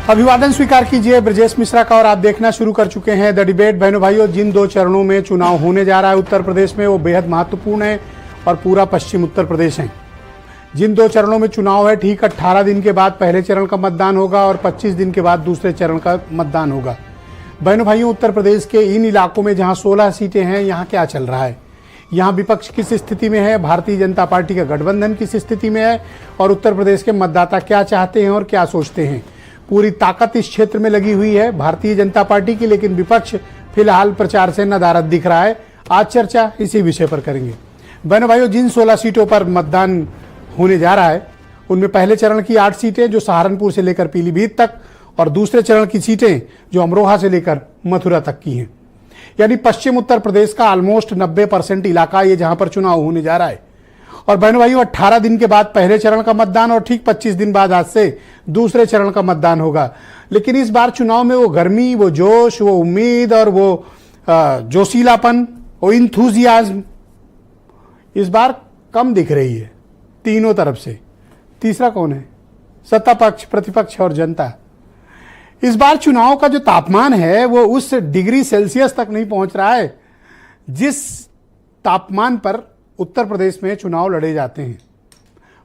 अभिवादन स्वीकार कीजिए ब्रजेश मिश्रा का और आप देखना शुरू कर चुके हैं द डिबेट। बहनों भाइयों, जिन दो चरणों में चुनाव होने जा रहा है उत्तर प्रदेश में वो बेहद महत्वपूर्ण है और पूरा पश्चिम उत्तर प्रदेश है। जिन दो चरणों में चुनाव है, ठीक 18 दिन के बाद पहले चरण का मतदान होगा और 25 दिन के बाद दूसरे चरण का मतदान होगा। बहनों भाइयों, उत्तर प्रदेश के इन इलाकों में जहां 16 सीटें हैं, यहाँ क्या चल रहा है, यहाँ विपक्ष किस स्थिति में है, भारतीय जनता पार्टी का गठबंधन किस स्थिति में है और उत्तर प्रदेश के मतदाता क्या चाहते हैं और क्या सोचते हैं। पूरी ताकत इस क्षेत्र में लगी हुई है भारतीय जनता पार्टी की, लेकिन विपक्ष फिलहाल प्रचार से नदारद दिख रहा है। आज चर्चा इसी विषय पर करेंगे। बहनों भाइयों, जिन 16 सीटों पर मतदान होने जा रहा है उनमें पहले चरण की 8 सीटें जो सहारनपुर से लेकर पीलीभीत तक और दूसरे चरण की सीटें जो अमरोहा से लेकर मथुरा तक की हैं। यानी पश्चिम उत्तर प्रदेश का ऑलमोस्ट 90% इलाका ये जहां पर चुनाव होने जा रहा है। और बहनों भाइयों, 18 दिन के बाद पहले चरण का मतदान और ठीक 25 दिन बाद आज से दूसरे चरण का मतदान होगा। लेकिन इस बार चुनाव में वो गर्मी, वो जोश, वो उम्मीद और वो जोशीलापन, वो इंथुजियाज्म इस बार कम दिख रही है तीनों तरफ से। तीसरा कौन है? सत्ता पक्ष, प्रतिपक्ष और जनता। इस बार चुनाव का जो तापमान है वो उस डिग्री सेल्सियस तक नहीं पहुंच रहा है जिस तापमान पर उत्तर प्रदेश में चुनाव लड़े जाते हैं।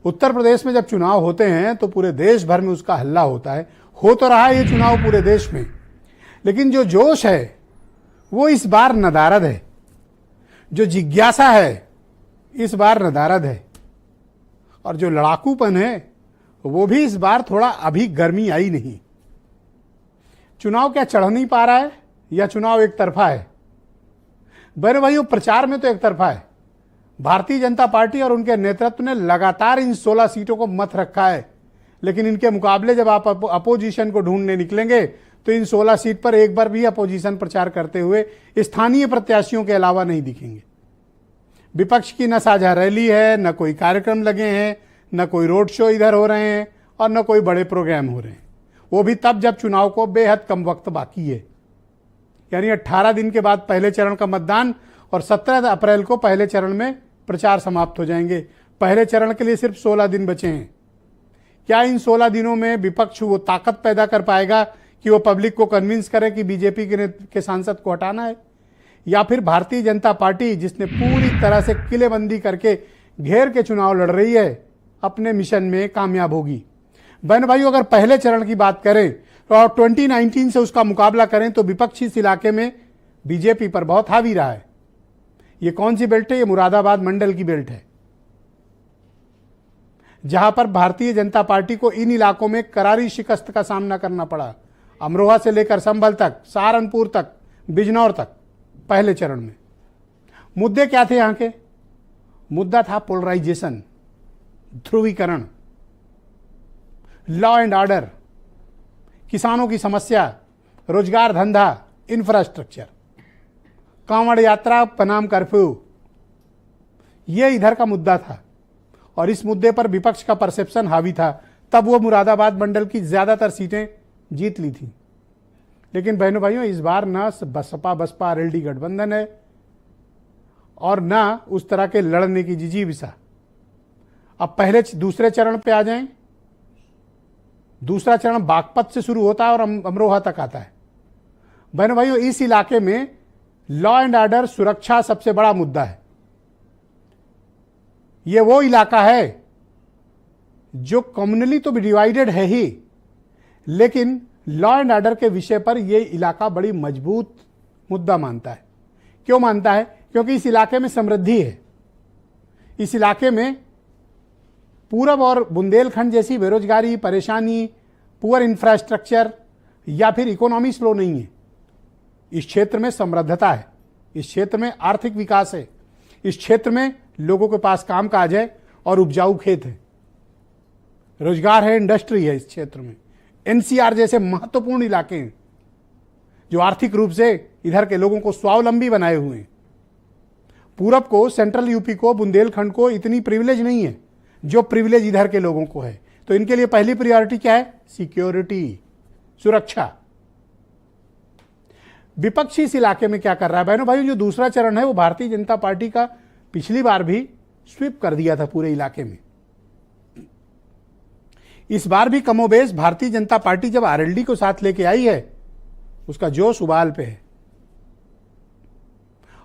उत्तर प्रदेश में जब चुनाव होते हैं तो पूरे देश भर में उसका हल्ला होता है। हो तो रहा है ये चुनाव पूरे देश में, लेकिन जो जोश है वो इस बार नदारद है, जो जिज्ञासा है इस बार नदारद है और जो लड़ाकूपन है वो भी इस बार थोड़ा अभी गर्मी आई नहीं। चुनाव क्या चढ़ नहीं पा रहा है या चुनाव एक तरफा है? बहनों भाइयों, प्रचार में तो एक तरफा है। भारतीय जनता पार्टी और उनके नेतृत्व ने लगातार इन 16 सीटों को मत रखा है, लेकिन इनके मुकाबले जब आप अपोजिशन को ढूंढने निकलेंगे तो इन 16 सीट पर एक बार भी अपोजिशन प्रचार करते हुए स्थानीय प्रत्याशियों के अलावा नहीं दिखेंगे। विपक्ष की न साझा रैली है, न कोई कार्यक्रम लगे हैं, न कोई रोड शो इधर हो रहे हैं और न कोई बड़े प्रोग्राम हो रहे हैं। वो भी तब जब चुनाव को बेहद कम वक्त बाकी है। यानी 18 दिन के बाद पहले चरण का मतदान और 17 अप्रैल को पहले चरण में प्रचार समाप्त हो जाएंगे। पहले चरण के लिए सिर्फ 16 दिन बचे हैं। क्या इन 16 दिनों में विपक्ष वो ताकत पैदा कर पाएगा कि वो पब्लिक को कन्विंस करे कि बीजेपी के सांसद को हटाना है, या फिर भारतीय जनता पार्टी जिसने पूरी तरह से किलेबंदी करके घेर के चुनाव लड़ रही है अपने मिशन में कामयाब होगी? बहन भाइयों, अगर पहले चरण की बात करें और 2019 से उसका मुकाबला करें तो विपक्ष इस इलाके में बीजेपी पर बहुत हावी रहा है। ये कौन सी बेल्ट है? ये मुरादाबाद मंडल की बेल्ट है, जहां पर भारतीय जनता पार्टी को इन इलाकों में करारी शिकस्त का सामना करना पड़ा। अमरोहा से लेकर संभल तक, सहारनपुर तक, बिजनौर तक पहले चरण में। मुद्दे क्या थे यहां के? मुद्दा था पोलराइजेशन, ध्रुवीकरण, लॉ एंड ऑर्डर, किसानों की समस्या, रोजगार धंधा, इंफ्रास्ट्रक्चर, कांवड़ यात्रा बनाम कर्फ्यू, यह इधर का मुद्दा था और इस मुद्दे पर विपक्ष का परसेप्शन हावी था। तब वो मुरादाबाद मंडल की ज्यादातर सीटें जीत ली थी। लेकिन बहनों भाइयों, इस बार ना बसपा आरएलडी गठबंधन है और ना उस तरह के लड़ने की जिजीविसा। अब दूसरे चरण पे आ जाएं। दूसरा चरण बागपत से शुरू होता है और अमरोहा तक आता है। बहनों भाइयों, इस इलाके में लॉ एंड ऑर्डर, सुरक्षा सबसे बड़ा मुद्दा है। यह वो इलाका है जो कम्युनली तो डिवाइडेड है ही, लेकिन लॉ एंड ऑर्डर के विषय पर यह इलाका बड़ी मजबूत मुद्दा मानता है। क्यों मानता है? क्योंकि इस इलाके में समृद्धि है। इस इलाके में पूरब और बुंदेलखंड जैसी बेरोजगारी, परेशानी, पुअर इंफ्रास्ट्रक्चर या फिर इकोनॉमी स्लो नहीं है। इस क्षेत्र में समृद्धता है, इस क्षेत्र में आर्थिक विकास है, इस क्षेत्र में लोगों के पास काम काज है और उपजाऊ खेत है, रोजगार है, इंडस्ट्री है। इस क्षेत्र में एनसीआर जैसे महत्वपूर्ण इलाके हैं जो आर्थिक रूप से इधर के लोगों को स्वावलंबी बनाए हुए हैं। पूरब को, सेंट्रल यूपी को, बुंदेलखंड को इतनी प्रिविलेज नहीं है जो प्रिविलेज इधर के लोगों को है। तो इनके लिए पहली प्रायोरिटी क्या है? सिक्योरिटी, सुरक्षा। विपक्षी इस इलाके में क्या कर रहा है? बहनों भाइयों, जो दूसरा चरण है वो भारतीय जनता पार्टी का पिछली बार भी स्वीप कर दिया था पूरे इलाके में। इस बार भी कमोबेश भारतीय जनता पार्टी जब आरएलडी को साथ लेके आई है, उसका जोश उबाल पे है।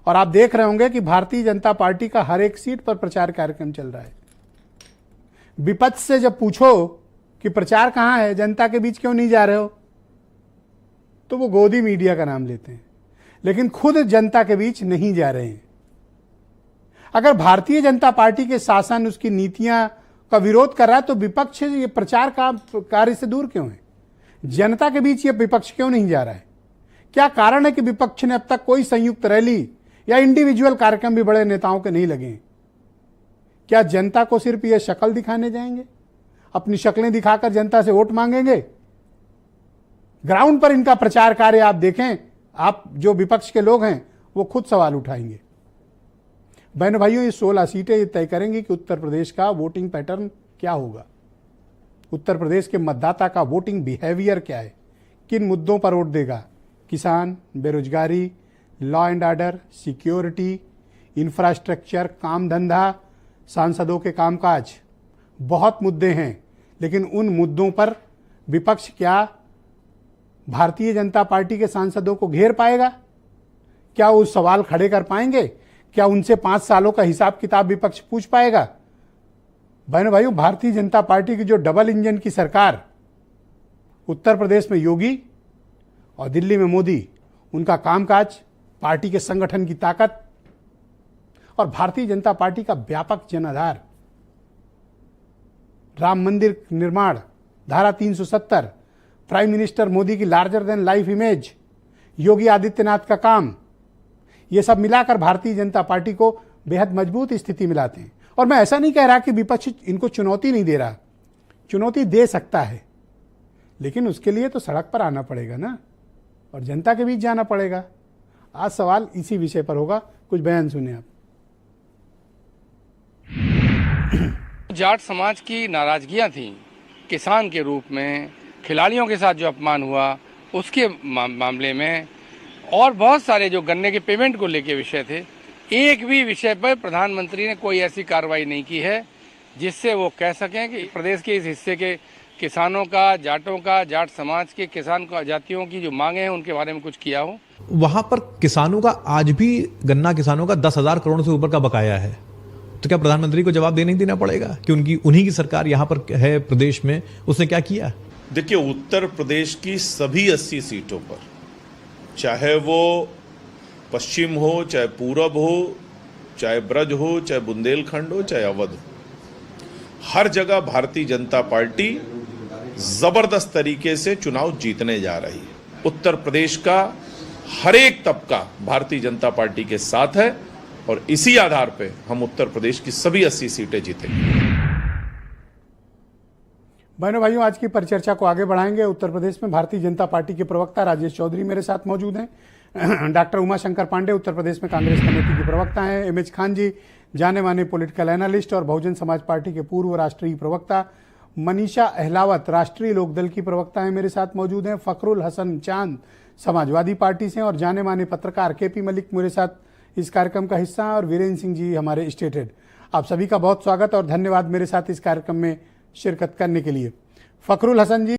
और आप देख रहे होंगे कि भारतीय जनता पार्टी का हर एक सीट पर प्रचार कार्यक्रम चल रहा है। विपक्ष से जब पूछो कि प्रचार कहां है, जनता के बीच क्यों नहीं जा रहे हो, तो वो गोदी मीडिया का नाम लेते हैं, लेकिन खुद जनता के बीच नहीं जा रहे हैं। अगर भारतीय जनता पार्टी के शासन, उसकी नीतियां का विरोध कर रहा है, तो विपक्ष ये प्रचार का कार्य से दूर क्यों है? जनता के बीच ये विपक्ष क्यों नहीं जा रहा है? क्या कारण है कि विपक्ष ने अब तक कोई संयुक्त रैली या इंडिविजुअल कार्यक्रम भी बड़े नेताओं के नहीं लगे? क्या जनता को सिर्फ ये शक्ल दिखाने जाएंगे? अपनी शक्लें दिखाकर जनता से वोट मांगेंगे? ग्राउंड पर इनका प्रचार कार्य आप देखें, आप जो विपक्ष के लोग हैं वो खुद सवाल उठाएंगे। बहनों भाइयों, ये 16 सीटें तय करेंगी कि उत्तर प्रदेश का वोटिंग पैटर्न क्या होगा, उत्तर प्रदेश के मतदाता का वोटिंग बिहेवियर क्या है, किन मुद्दों पर वोट देगा। किसान, बेरोजगारी, law and order, security, infrastructure, काम धंधा, सांसदों के कामकाज, बहुत मुद्दे हैं। लेकिन उन मुद्दों पर विपक्ष क्या भारतीय जनता पार्टी के सांसदों को घेर पाएगा? क्या वो सवाल खड़े कर पाएंगे? क्या उनसे 5 सालों का हिसाब किताब विपक्ष पूछ पाएगा? बहनों भाइयों, भारतीय जनता पार्टी की जो डबल इंजन की सरकार, उत्तर प्रदेश में योगी और दिल्ली में मोदी, उनका कामकाज, पार्टी के संगठन की ताकत और भारतीय जनता पार्टी का व्यापक जनाधार, राम मंदिर निर्माण, धारा 370, प्राइम मिनिस्टर मोदी की larger than life image, Yogi Adityanath का काम, ये सब मिलाकर भारतीय जनता पार्टी को बेहद मजबूत स्थिति में लाते हैं। और मैं ऐसा नहीं कह रहा कि विपक्ष इनको चुनौती नहीं दे रहा, चुनौती दे सकता है, लेकिन उसके लिए तो सड़क पर आना पड़ेगा ना, और जनता के बीच जाना पड़ेगा। आज सवाल इसी विषय पर होगा, कुछ बयान सुने आप। जाट समाज की नाराजगियां थी, किसान के रूप में, खिलाड़ियों के साथ जो अपमान हुआ उसके मामले में, और बहुत सारे जो गन्ने के पेमेंट को लेके विषय थे, एक भी विषय पर प्रधानमंत्री ने कोई ऐसी कार्रवाई नहीं की है जिससे वो कह सकें कि प्रदेश के इस हिस्से के किसानों का, जाटों का, जाट समाज के किसान का जातियों की जो मांगे हैं उनके बारे में कुछ किया हो। वहां पर किसानों का आज भी, गन्ना किसानों का 10,000 करोड़ से ऊपर का बकाया है। तो क्या प्रधानमंत्री को जवाब नहीं देना पड़ेगा कि उन्हीं की सरकार यहां पर है प्रदेश में, उसने क्या किया? देखिए, उत्तर प्रदेश की सभी 80 सीटों पर, चाहे वो पश्चिम हो, चाहे पूरब हो, चाहे ब्रज हो, चाहे बुंदेलखंड हो, चाहे अवध हो, हर जगह भारतीय जनता पार्टी जबरदस्त तरीके से चुनाव जीतने जा रही है। उत्तर प्रदेश का हर एक तबका भारतीय जनता पार्टी के साथ है और इसी आधार पे हम उत्तर प्रदेश की सभी 80 सीटें जीतेंगे। बहनों भाइयों, आज की परिचर्चा को आगे बढ़ाएंगे। उत्तर प्रदेश में भारतीय जनता पार्टी के प्रवक्ता राजेश चौधरी मेरे साथ मौजूद हैं। डॉक्टर उमाशंकर पांडे उत्तर प्रदेश में कांग्रेस कमेटी के प्रवक्ता हैं। एमएच खान जी जाने माने पॉलिटिकल एनालिस्ट और बहुजन समाज पार्टी के पूर्व राष्ट्रीय प्रवक्ता। मनीषा अहलावत राष्ट्रीय लोकदल की प्रवक्ता हैं, मेरे साथ मौजूद हैं। फखरुल हसन चांद समाजवादी पार्टी से और जाने माने पत्रकार केपी मलिक मेरे साथ इस कार्यक्रम का हिस्सा, और वीरेंद्र सिंह जी हमारे स्टेट हेड। आप सभी का बहुत स्वागत और धन्यवाद मेरे साथ इस कार्यक्रम में शिरकत करने के लिए। फखरुल हसन जी,